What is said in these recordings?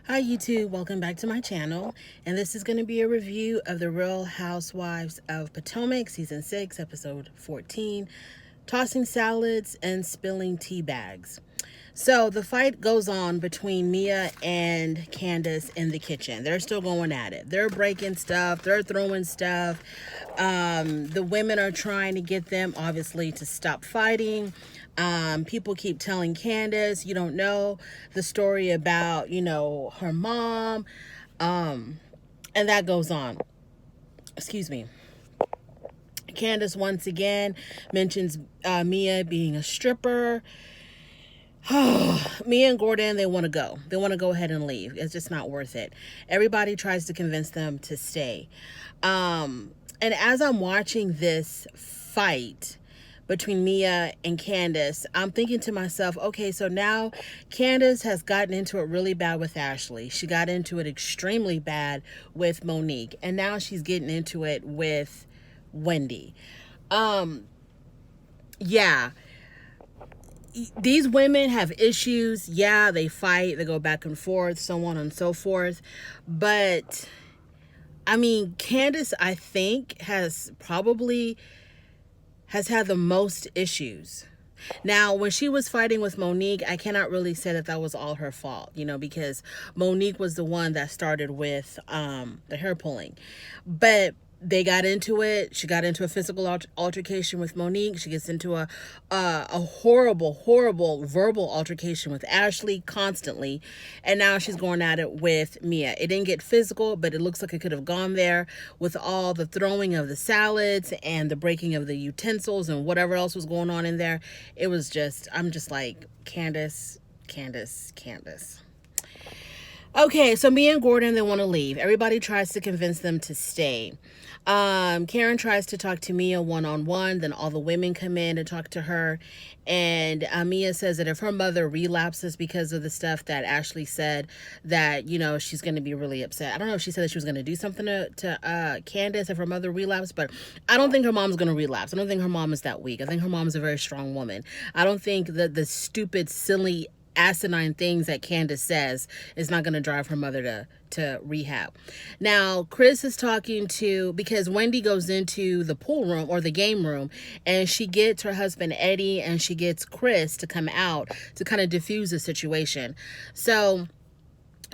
Hi YouTube, welcome back to my channel, and this is going to be a review of the Real Housewives of Potomac Season 6, Episode 14, Tossing Salads and Spilling Tea Bags. So the fight goes on between Mia and Candace in the kitchen. They're still going at it. They're breaking stuff. They're throwing stuff. The women are trying to get them, obviously, to stop fighting. People keep telling Candace, you don't know the story about, her mom. And that goes on. Excuse me. Candace once again mentions Mia being a stripper. Mia and Gordon, they want to go. They want to go ahead and leave. It's just not worth it. Everybody tries to convince them to stay. And as I'm watching this fight between Mia and Candace, I'm thinking to myself, okay, so now Candace has gotten into it really bad with Ashley. She got into it extremely bad with Monique. And now she's getting into it with Wendy. Yeah, these women have issues. Yeah, they fight, they go back and forth, so on and so forth. But I mean, Candace, I think, has had the most issues. Now, when she was fighting with Monique, I cannot really say that that was all her fault, because Monique was the one that started with the hair pulling. But they got into it. She got into a physical altercation with Monique. She gets into a horrible verbal altercation with Ashley constantly. And now she's going at it with Mia. It didn't get physical, but it looks like it could have gone there with all the throwing of the salads and the breaking of the utensils and whatever else was going on in there. It was just, I'm just like, Candace. Okay, so Mia and Gordon, they want to leave. Everybody tries to convince them to stay. Karen tries to talk to Mia one-on-one. Then all the women come in and talk to her. And Mia says that if her mother relapses because of the stuff that Ashley said, that, she's going to be really upset. I don't know if she said that she was going to do something to Candace if her mother relapsed, but I don't think her mom's going to relapse. I don't think her mom is that weak. I think her mom's a very strong woman. I don't think that the stupid, silly, asinine things that Candace says is not going to drive her mother to rehab. Now, Chris is talking because Wendy goes into the pool room or the game room, and she gets her husband Eddie and she gets Chris to come out to kind of diffuse the situation. So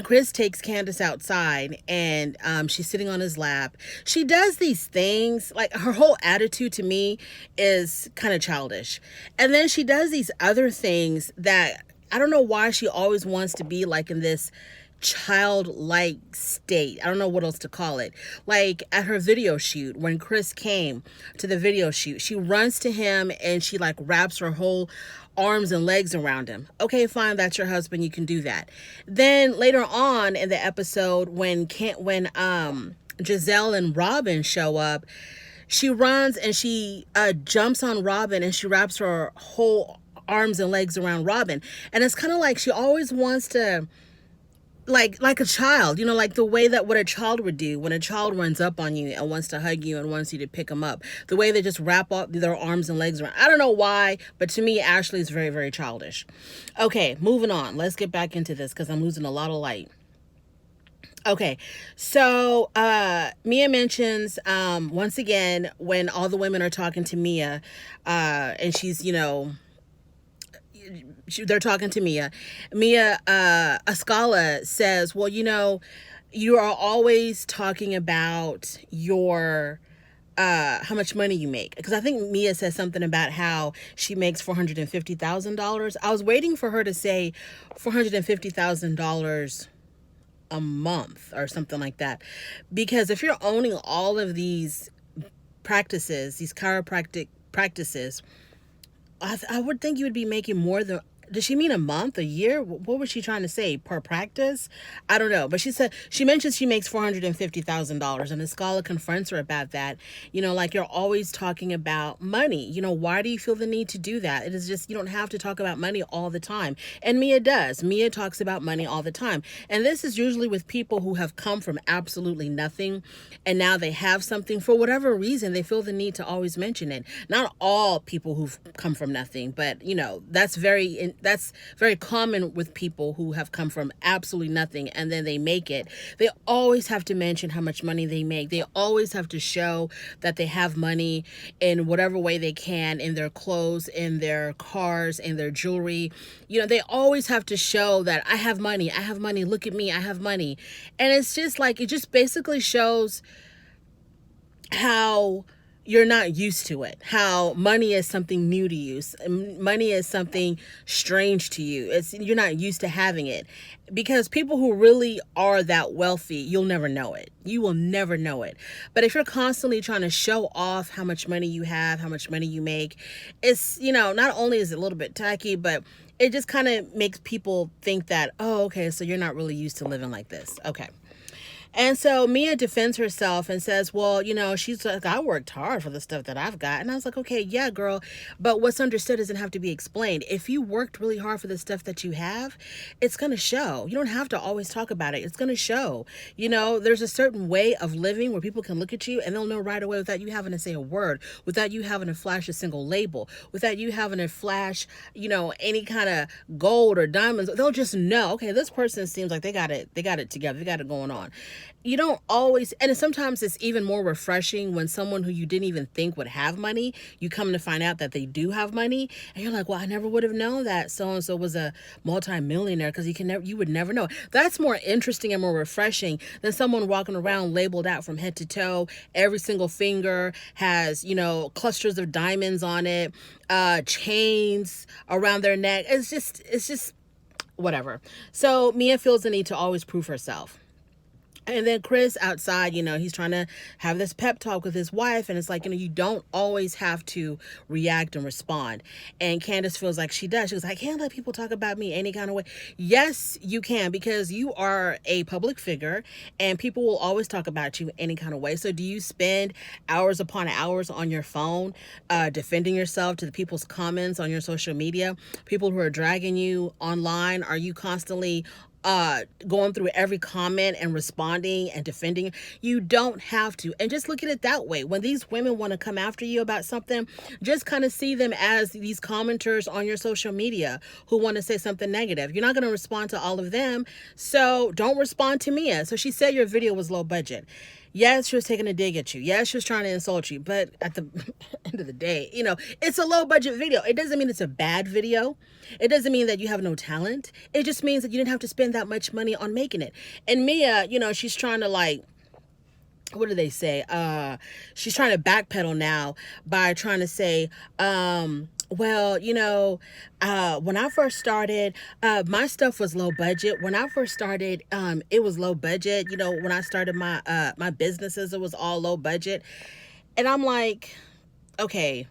Chris takes Candace outside, and she's sitting on his lap. She does these things, like her whole attitude to me is kind of childish. And then she does these other things that I don't know why she always wants to be like in this childlike state. I don't know what else to call it. Like at her video shoot, when Chris came to the video shoot, she runs to him and she like wraps her whole arms and legs around him. Okay, fine, that's your husband, you can do that. Then later on in the episode, when Giselle and Robin show up, she runs and she jumps on Robin and she wraps her whole arms and legs around Robin. And it's kind of like she always wants to, like a child, like the way that what a child would do when a child runs up on you and wants to hug you and wants you to pick them up. The way they just wrap up their arms and legs around. I don't know why, but to me, Ashley is very, very childish. Okay, moving on. Let's get back into this because I'm losing a lot of light. Okay, so Mia mentions once again when all the women are talking to Mia and she's, they're talking to Mia. Ascala says, well, you are always talking about your how much money you make. Because I think Mia says something about how she makes $450,000. I was waiting for her to say $450,000 a month or something like that. Because if you're owning all of these practices, these chiropractic practices, I would think you would be making more than... Does she mean a month, a year? What was she trying to say? Per practice? I don't know. But she mentions she makes $450,000, and the scholar confronts her about that. Like, you're always talking about money. Why do you feel the need to do that? It is just, you don't have to talk about money all the time. And Mia does. Mia talks about money all the time. And this is usually with people who have come from absolutely nothing, and now they have something. For whatever reason, they feel the need to always mention it. Not all people who've come from nothing, but, that's very That's very common with people who have come from absolutely nothing and then they make it. They always have to mention how much money they make. They always have to show that they have money in whatever way they can, in their clothes, in their cars, in their jewelry. They always have to show that I have money, look at me, I have money. And it's just like, it just basically shows how you're not used to it, how money is something new to you. Money is something strange to you. You're not used to having it, because people who really are that wealthy, you'll never know it. You will never know it. But if you're constantly trying to show off how much money you have, how much money you make, it's, not only is it a little bit tacky, but it just kind of makes people think that, oh, okay, so you're not really used to living like this. Okay. And so Mia defends herself and says, well, she's like, I worked hard for the stuff that I've got. And I was like, okay, yeah, girl. But what's understood doesn't have to be explained. If you worked really hard for the stuff that you have, it's going to show. You don't have to always talk about it. It's going to show. There's a certain way of living where people can look at you and they'll know right away without you having to say a word, without you having to flash a single label, without you having to flash, any kind of gold or diamonds. They'll just know, okay, this person seems like they got it together. They got it going on. You don't always, and sometimes it's even more refreshing when someone who you didn't even think would have money, you come to find out that they do have money, and you're like, well, I never would have known that so-and-so was a multi-millionaire, because you would never know. That's more interesting and more refreshing than someone walking around labeled out from head to toe. Every single finger has, clusters of diamonds on it, chains around their neck. It's just whatever. So Mia feels the need to always prove herself. And then Chris outside, he's trying to have this pep talk with his wife. And it's like, you don't always have to react and respond. And Candace feels like she does. She goes, I can't let people talk about me any kind of way. Yes, you can, because you are a public figure and people will always talk about you any kind of way. So do you spend hours upon hours on your phone defending yourself to the people's comments on your social media? People who are dragging you online, are you constantly going through every comment and responding and defending? You don't have to. And just look at it that way. When these women want to come after you about something, just kind of see them as these commenters on your social media who want to say something negative. You're not going to respond to all of them, so don't respond to Mia. So she said your video was low budget. Yes, she was taking a dig at you. Yes, she was trying to insult you. But at the end of the day, it's a low budget video. It doesn't mean it's a bad video. It doesn't mean that you have no talent. It just means that you didn't have to spend that much money on making it. And Mia, she's trying to what do they say? She's trying to backpedal now by trying to say, well, when I first started, my stuff was low budget. When I first started, it was low budget. When I started my businesses, it was all low budget. And I'm like, okay.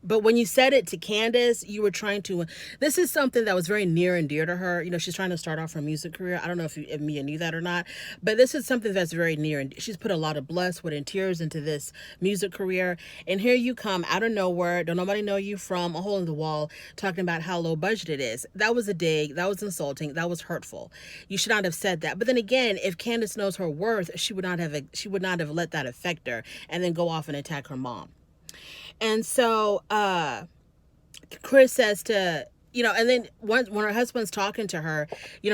But when you said it to Candace, you were trying to, this is something that was very near and dear to her. She's trying to start off her music career. I don't know if Mia knew that or not, but this is something that's very near, and she's put a lot of blood, sweat, and tears into this music career. And here you come out of nowhere, don't nobody know you from, a hole in the wall, talking about how low budget it is. That was a dig. That was insulting. That was hurtful. You should not have said that. But then again, if Candace knows her worth, she would not have let that affect her and then go off and attack her mom. And so Chris says to, and then when her husband's talking to her,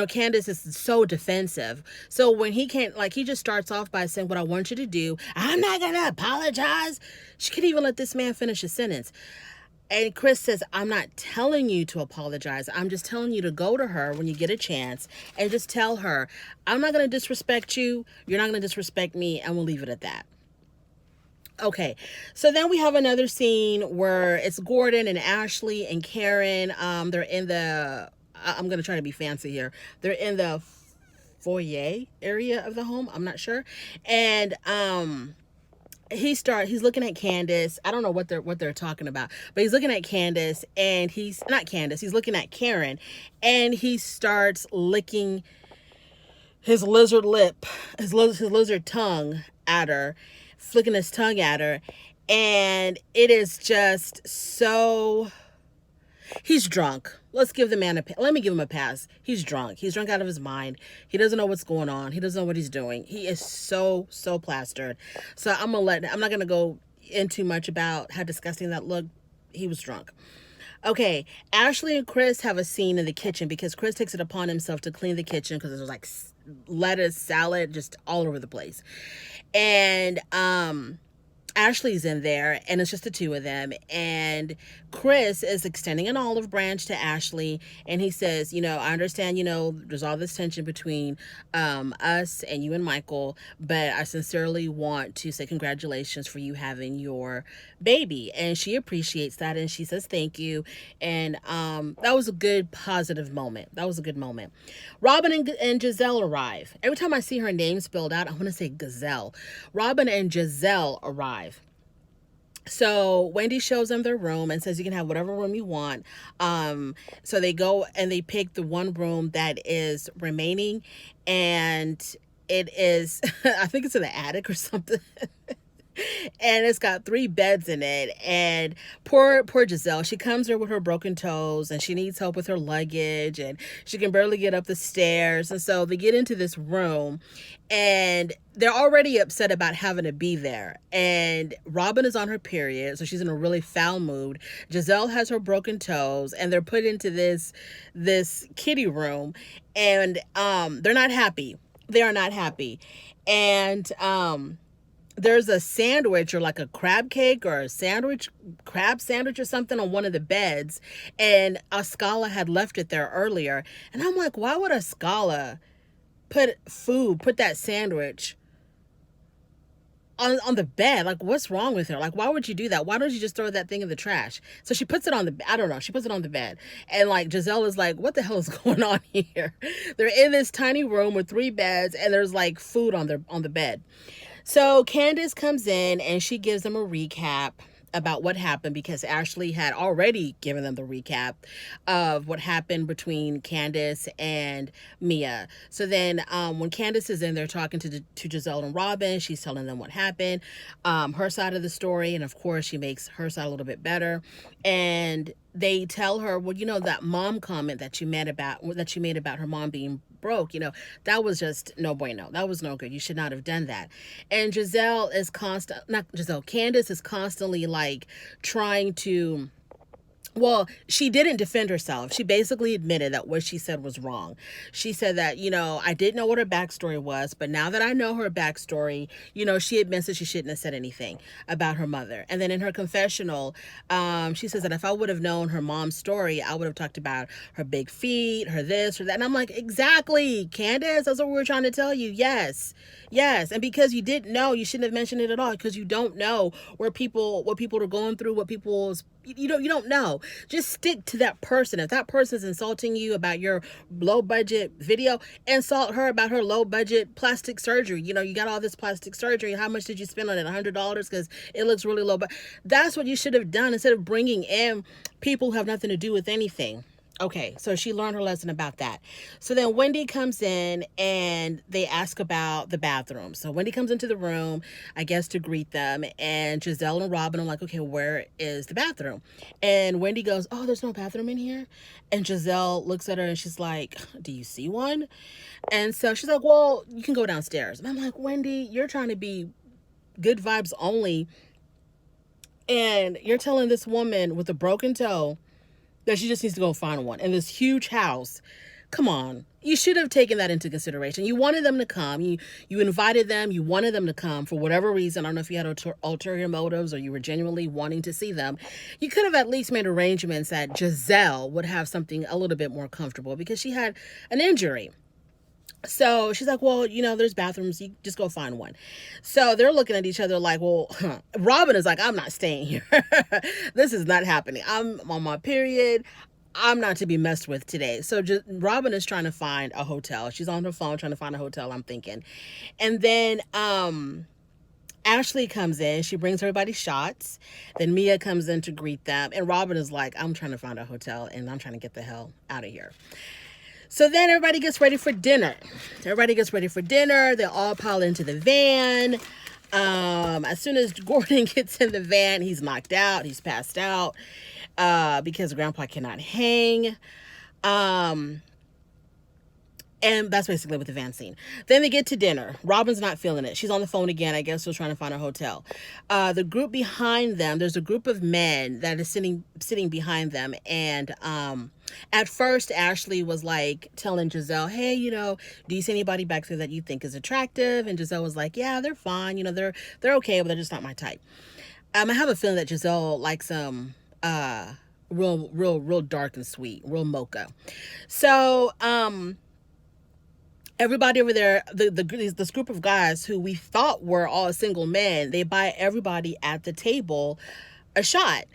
Candace is so defensive. So when he can't, he just starts off by saying, what I want you to do, I'm not going to apologize. She couldn't even let this man finish a sentence. And Chris says, I'm not telling you to apologize. I'm just telling you to go to her when you get a chance and just tell her, I'm not going to disrespect you. You're not going to disrespect me. And we'll leave it at that. Okay, so then we have another scene where it's Gordon and Ashley and Karen. They're in the, I'm going to try to be fancy here. They're in the foyer area of the home. I'm not sure. And he's looking at Candace. I don't know what they're talking about, but he's looking at Candace, and he's looking at Karen, and he starts licking his lizard lip, his lizard tongue at her, flicking his tongue at her, and it is just so, he's drunk. Let me give him a pass. He's drunk. He's drunk out of his mind. He doesn't know what's going on. He doesn't know what he's doing. He is so plastered. So I'm not gonna go in too much about how disgusting that looked. He was drunk. Okay, Ashley and Chris have a scene in the kitchen because Chris takes it upon himself to clean the kitchen because there's like lettuce, salad, just all over the place. And Ashley's in there, and it's just the two of them. And Chris is extending an olive branch to Ashley, and he says, I understand, there's all this tension between us and you and Michael, but I sincerely want to say congratulations for you having your baby. And she appreciates that, and she says thank you. And that was a good, positive moment. That was a good moment. Robin and Giselle arrive. Every time I see her name spelled out, I want to say Gazelle. Robin and Giselle arrive. So Wendy shows them their room and says you can have whatever room you want. So they go and they pick the one room that is remaining, and it is I think it's in the attic or something. And it's got 3 beds in it. And poor Giselle, she comes there with her broken toes and she needs help with her luggage and she can barely get up the stairs. And so they get into this room and they're already upset about having to be there. And Robin is on her period, so she's in a really foul mood. Giselle has her broken toes, and they're put into this kiddie room, and they're not happy. They are not happy. And there's a sandwich or like a crab cake or crab sandwich or something on one of the beds, and Ascala had left it there earlier. And I'm like, why would Ascala put that sandwich on the bed? Like, what's wrong with her? Like, why would you do that? Why don't you just throw that thing in the trash? So she puts it on I don't know, she puts it on the bed. And like Giselle is like, what the hell is going on here? They're in this tiny room with 3 beds and there's like food on the bed. So Candace comes in and she gives them a recap about what happened because Ashley had already given them the recap of what happened between Candace and Mia. So then when Candace is in there talking to Giselle and Robin, she's telling them what happened, her side of the story, and of course she makes her side a little bit better. And they tell her, well, that mom comment that you made about her mom being broke, that was just no bueno. That was no good. You should not have done that. And Candace is constantly like trying to, well, she didn't defend herself. She basically admitted that what she said was wrong. She said that, I didn't know what her backstory was, but now that I know her backstory, she admits that she shouldn't have said anything about her mother. And then in her confessional, she says that if I would have known her mom's story, I would have talked about her big feet, her this or that. And I'm like, exactly, Candace, that's what we were trying to tell you. Yes. And because you didn't know, you shouldn't have mentioned it at all, because you don't know what people are going through, you don't know. Just stick to that person. If that person's insulting you about your low budget video, insult her about her low budget plastic surgery. You got all this plastic surgery. How much did you spend on it? $100 because it looks really low. But that's what you should have done instead of bringing in people who have nothing to do with anything. Okay, so she learned her lesson about that. So then Wendy comes in and they ask about the bathroom. So Wendy comes into the room, I guess, to greet them. And Giselle and Robin are like, okay, where is the bathroom? And Wendy goes, oh, there's no bathroom in here. And Giselle looks at her and she's like, do you see one? And so she's like, well, you can go downstairs. And I'm like, Wendy, you're trying to be good vibes only. And you're telling this woman with a broken toe that she just needs to go find one in this huge house. Come on. You should have taken that into consideration. You wanted them to come. You invited them. You wanted them to come for whatever reason. I don't know if you had ulterior motives or you were genuinely wanting to see them. You could have at least made arrangements that Giselle would have something a little bit more comfortable because she had an injury. So she's like, well, there's bathrooms. You just go find one. So they're looking at each other like, well, Robin is like, I'm not staying here. This is not happening. I'm on my period. I'm not to be messed with today. So Robin is trying to find a hotel. She's on her phone trying to find a hotel, I'm thinking. And then Ashley comes in. She brings everybody shots. Then Mia comes in to greet them. And Robin is like, I'm trying to find a hotel and I'm trying to get the hell out of here. So then everybody gets ready for dinner. They all pile into the van. As soon as Gordon gets in the van, he's knocked out. He's passed out because Grandpa cannot hang. And that's basically what the van scene. Then they get to dinner. Robin's not feeling it. She's on the phone again, I guess, still trying to find a hotel. The group behind them, there's a group of men that is sitting behind them. And at first, Ashley was like telling Giselle, hey, do you see anybody back there that you think is attractive? And Giselle was like, yeah, they're fine. They're okay, but they're just not my type. I have a feeling that Giselle likes them real dark and sweet, real mocha. So, everybody over there, this group of guys who we thought were all single men, they buy everybody at the table a shot.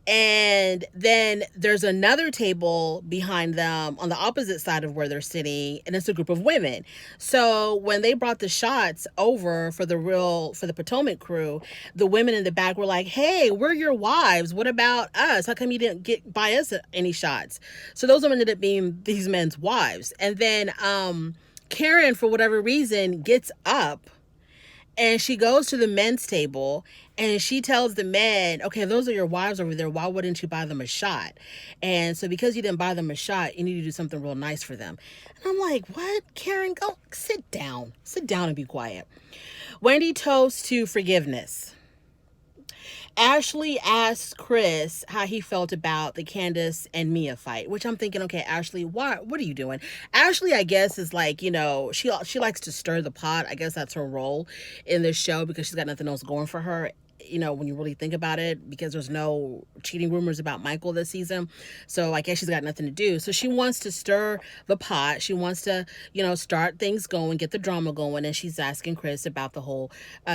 And then there's another table behind them on the opposite side of where they're sitting, and it's a group of women. So when they brought the shots over for the Potomac crew, the women in the back were like, hey, we're your wives. What about us? How come you didn't buy us any shots? So those women ended up being these men's wives. And then Karen, for whatever reason, gets up and she goes to the men's table and she tells the men, okay, those are your wives over there. Why wouldn't you buy them a shot? And so because you didn't buy them a shot, you need to do something real nice for them. And I'm like, what? Karen, go sit down. Sit down and be quiet. Wendy toasts to forgiveness. Ashley asked Chris how he felt about the Candace and Mia fight, which I'm thinking, okay, Ashley, what are you doing? Ashley, I guess, is like, she likes to stir the pot. I guess that's her role in this show because she's got nothing else going for her. When you really think about it, because there's no cheating rumors about Michael this season. So I guess she's got nothing to do. So she wants to stir the pot. She wants to, start things going, get the drama going. And she's asking Chris about the whole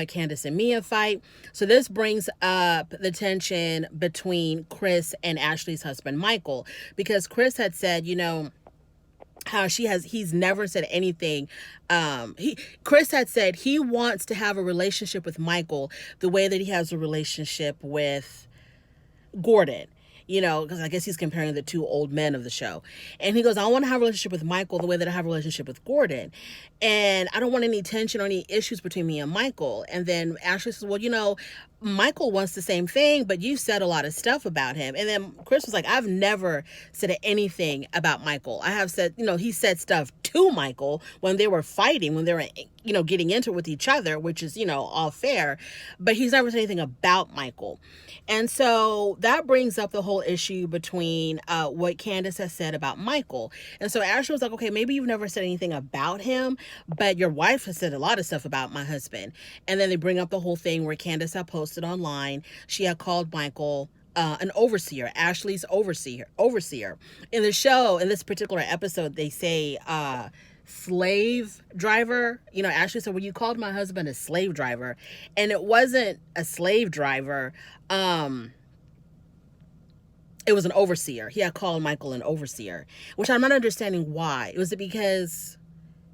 Candace and Mia fight. So this brings up the tension between Chris and Ashley's husband, Michael, because Chris had said, how he's never said anything. Chris had said he wants to have a relationship with Michael the way that he has a relationship with Gordon. Because I guess he's comparing the two old men of the show. And he goes, I want to have a relationship with Michael the way that I have a relationship with Gordon. And I don't want any tension or any issues between me and Michael. And then Ashley says, well, Michael wants the same thing, but you said a lot of stuff about him. And then Chris was like, I've never said anything about Michael. I have said, he said stuff to Michael when they were fighting, when they were, getting into it with each other, which is, all fair, but he's never said anything about Michael. And so that brings up the whole issue between what Candace has said about Michael. And so Ashley was like, okay, maybe you've never said anything about him, but your wife has said a lot of stuff about my husband. And then they bring up the whole thing where Candace had posted online. She had called Michael an overseer, Ashley's overseer. In the show, in this particular episode, they say slave driver. Ashley said, well, you called my husband a slave driver. And it wasn't a slave driver. It was an overseer. He had called Michael an overseer, which I'm not understanding why. Was it because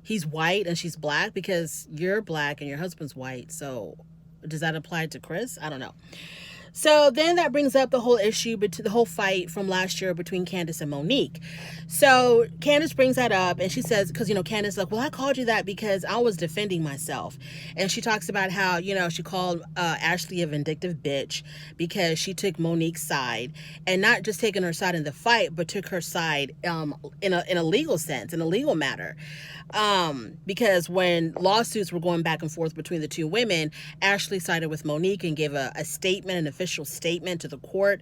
he's white and she's black? Because you're black and your husband's white. So does that apply to Chris? I don't know. So then that brings up the whole issue, the whole fight from last year between Candace and Monique. So Candace brings that up and she says, because, Candace is like, well, I called you that because I was defending myself. And she talks about how, she called Ashley a vindictive bitch because she took Monique's side, and not just taking her side in the fight, but took her side in a legal sense, in a legal matter. Because when lawsuits were going back and forth between the two women, Ashley sided with Monique and gave a statement, an official statement to the court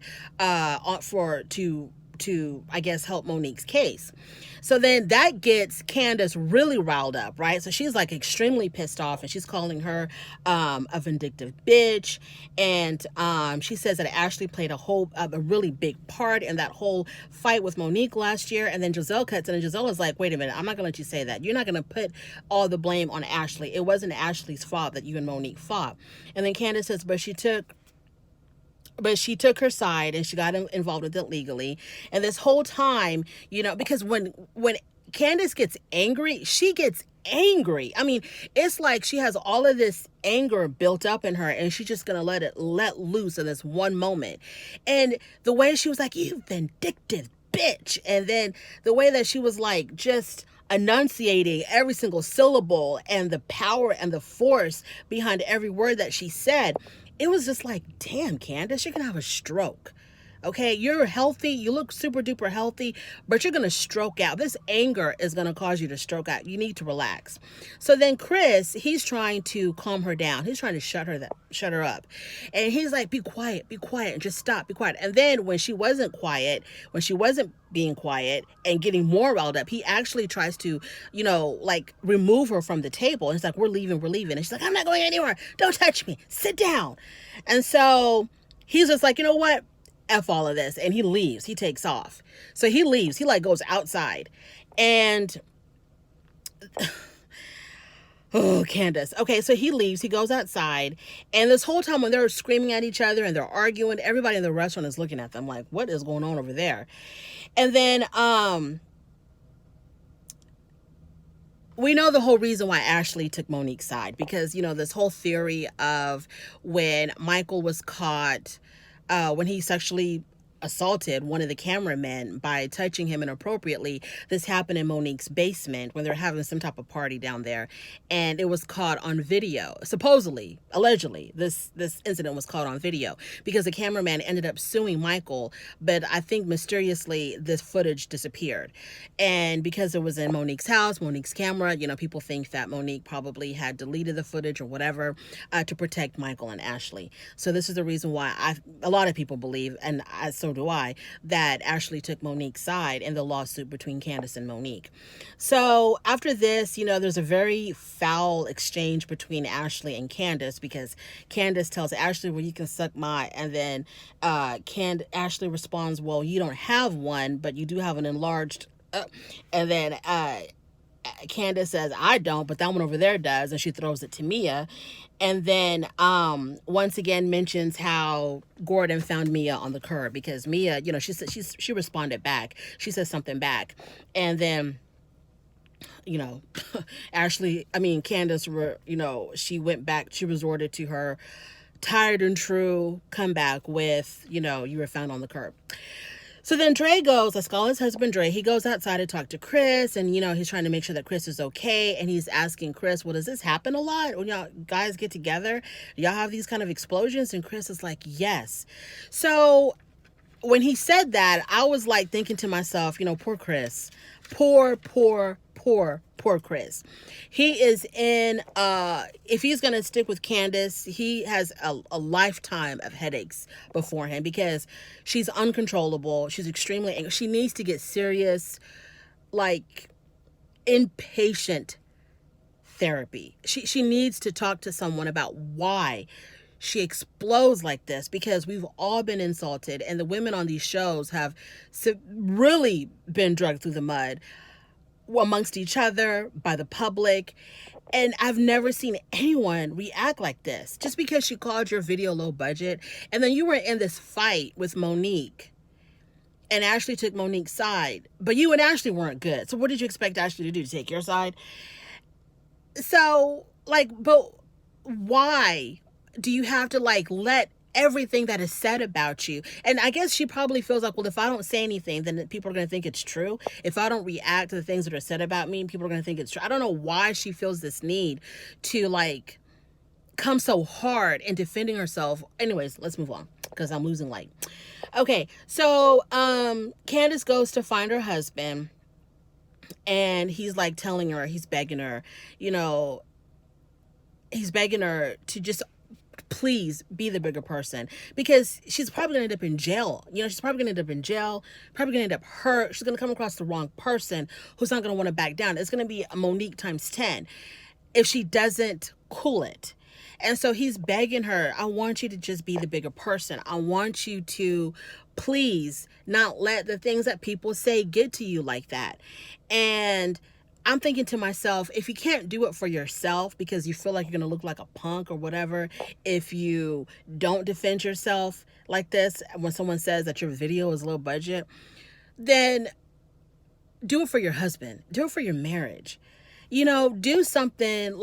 to I guess help Monique's case. So then that gets Candace really riled up, right? So she's like extremely pissed off and she's calling her a vindictive bitch. And she says that Ashley played a really big part in that whole fight with Monique last year. And then Giselle cuts in and Giselle is like, wait a minute, I'm not gonna let you say that. You're not gonna put all the blame on Ashley. It wasn't Ashley's fault that you and Monique fought. And then Candace says, but she took her side and she got involved with it legally. And this whole time, because when Candace gets angry, she gets angry. I mean, it's like she has all of this anger built up in her and she's just going to let loose in this one moment. And the way she was like, you vindictive bitch. And then the way that she was like, just enunciating every single syllable and the power and the force behind every word that she said, it was just like, damn, Candace, you're going to have a stroke. Okay, you're healthy. You look super duper healthy, but you're going to stroke out. This anger is going to cause you to stroke out. You need to relax. So then Chris, he's trying to calm her down. He's trying to shut her up. And he's like, be quiet, and just stop, be quiet. And then when she wasn't quiet, when she wasn't being quiet and getting more riled up, he actually tries to, like remove her from the table. And he's like, we're leaving. And she's like, I'm not going anywhere. Don't touch me. Sit down. And so he's just like, you know what? F all of this. And he leaves. He takes off. So he leaves. He like goes outside. And oh, Candace. Okay, so he leaves. He goes outside. And this whole time when they're screaming at each other and they're arguing, everybody in the restaurant is looking at them like, what is going on over there? And then we know the whole reason why Ashley took Monique's side, because, this whole theory of when Michael was caught when he sexually assaulted one of the cameramen by touching him inappropriately. This happened in Monique's basement when they're having some type of party down there, and it was caught on video. Supposedly, allegedly, this incident was caught on video because the cameraman ended up suing Michael, but I think mysteriously this footage disappeared. And because it was in Monique's house, Monique's camera, people think that Monique probably had deleted the footage or whatever to protect Michael and Ashley. So this is the reason why a lot of people believe, and so do I, that Ashley took Monique's side in the lawsuit between Candace and Monique. So after this, there's a very foul exchange between Ashley and Candace, because Candace tells Ashley, well, you can suck my, and then Ashley responds, well, you don't have one, but you do have an enlarged, and then Candace says, I don't, but that one over there does, and she throws it to Mia. And then once again mentions how Gordon found Mia on the curb, because Mia, she responded back. She said something back. And then, Candace, she went back, she resorted to her tired and true comeback with, you were found on the curb. So then Dre goes, Ascala's husband Dre, he goes outside to talk to Chris, and, he's trying to make sure that Chris is okay, and he's asking Chris, well, does this happen a lot when y'all guys get together? Y'all have these kind of explosions? And Chris is like, yes. So when he said that, I was like thinking to myself, poor Chris. Poor Chris. He is in, if he's going to stick with Candace, he has a lifetime of headaches before him, because she's uncontrollable. She's extremely angry. She needs to get serious, like, inpatient therapy. She needs to talk to someone about why she explodes like this, because we've all been insulted, and the women on these shows have really been dragged through the mud amongst each other, by the public. And I've never seen anyone react like this. Just because she called your video low budget, and then you were in this fight with Monique, and Ashley took Monique's side, but you and Ashley weren't good. So what did you expect Ashley to do? To take your side? So, but why do you have to, let everything that is said about you? And I guess she probably feels like, well, if I don't say anything, then people are going to think it's true. If I don't react to the things that are said about me, people are going to think it's true. I don't know why she feels this need to come so hard in defending herself. Anyways, let's move on, because I'm losing light. Okay, so Candace goes to find her husband, and he's telling her, he's begging her to just please be the bigger person, because she's probably going to end up in jail. She's probably going to end up in jail, probably going to end up hurt. She's going to come across the wrong person who's not going to want to back down. It's going to be a Monique times 10 if she doesn't cool it. And so he's begging her, I want you to just be the bigger person. I want you to please not let the things that people say get to you like that. And I'm thinking to myself, if you can't do it for yourself because you feel like you're going to look like a punk or whatever, if you don't defend yourself like this when someone says that your video is low budget, then do it for your husband. Do it for your marriage. Do something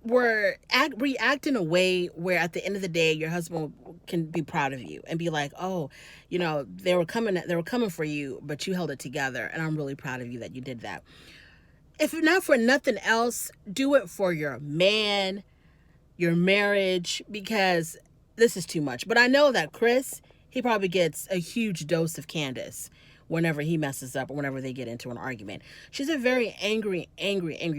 react in a way where at the end of the day your husband can be proud of you and be like, oh, they were coming for you, but you held it together, and I'm really proud of you that you did that. If not for nothing else, do it for your man, your marriage, because this is too much. But I know that Chris, he probably gets a huge dose of Candace whenever he messes up or whenever they get into an argument. She's a very angry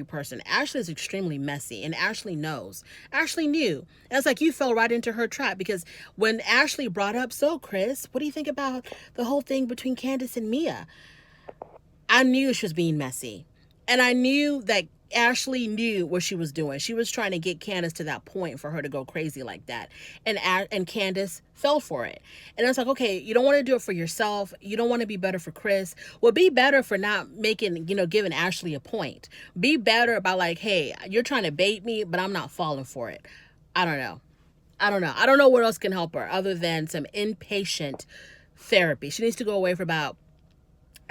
person. Ashley is extremely messy, and Ashley knows. Ashley knew. And it's like you fell right into her trap, because when Ashley brought up, so Chris, what do you think about the whole thing between Candace and Mia? I knew she was being messy. And I knew that Ashley knew what she was doing. She was trying to get Candace to that point for her to go crazy like that. And Candace fell for it. And it's like, okay, you don't want to do it for yourself. You don't want to be better for Chris. Well, be better for not making, giving Ashley a point. Be better about like, hey, you're trying to bait me, but I'm not falling for it. I don't know. I don't know what else can help her other than some inpatient therapy. She needs to go away for about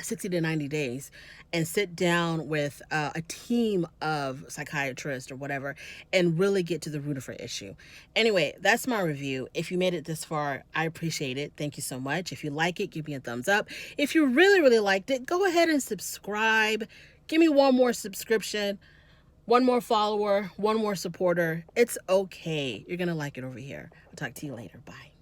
60 to 90 days and sit down with a team of psychiatrists or whatever and really get to the root of her issue. Anyway, that's my review. If you made it this far, I appreciate it. Thank you so much. If you like it, give me a thumbs up. If you really liked it, go ahead and subscribe. Give me one more subscription, one more follower, one more supporter. It's okay. You're going to like it over here. I'll talk to you later. Bye.